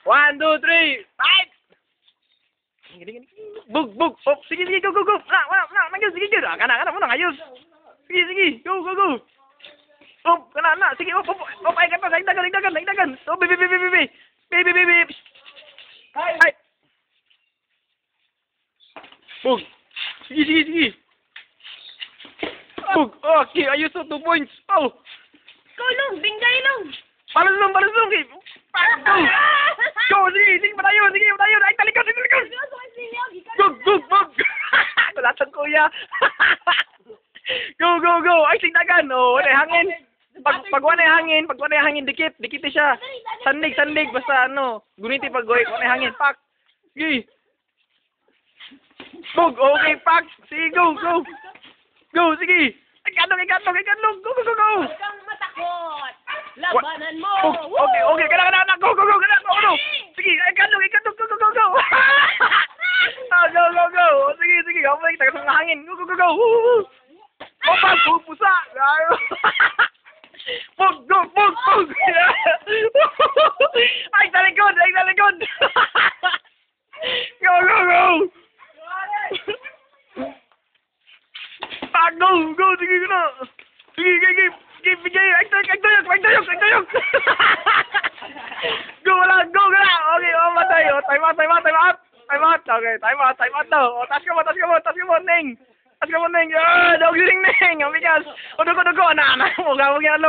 1, 2, 3, fight! Bug, bug. Oh, sige, sige, go, go, go. Wala, nangis, sige, sige. Kana, mo nang ayos. Sige, sige, go, go, go. Oh, kana, sige, ay, kata, dagan. Oh, baby. Ay. Bug. Sige. Bug, okay, ayos, 2 points. Oh. Kulong, binggay long. Balas long, go. Go, sige, patayo. Ay, talikod. Bug. Kulatang kuya. Go. Ay, sigdagan. Oh, wala hangin. Pag wala hangin, dikit siya. Sandig, basta ano, guniti pag wala hangin. Pak. Sige. Bug, okay, pak. Sige, go. Go, sige. Ay, ganong. Go. Huwag kang matakot. Labanan mo. Okay, kana, go. Sige, ay, ganong, go. Go. Sige, okay, tagas ng hangin. Go. Opa, pusa. Bug. Ay, talikod. Go. Go, sige na. Sige, bigay. Ay, tayok. Go ka na. Okay, matay. Time out. Okay, time out daw. Tas ka mo, Neng. Dog si Neng. Ang bigas. Dugo. Na, huwag yan,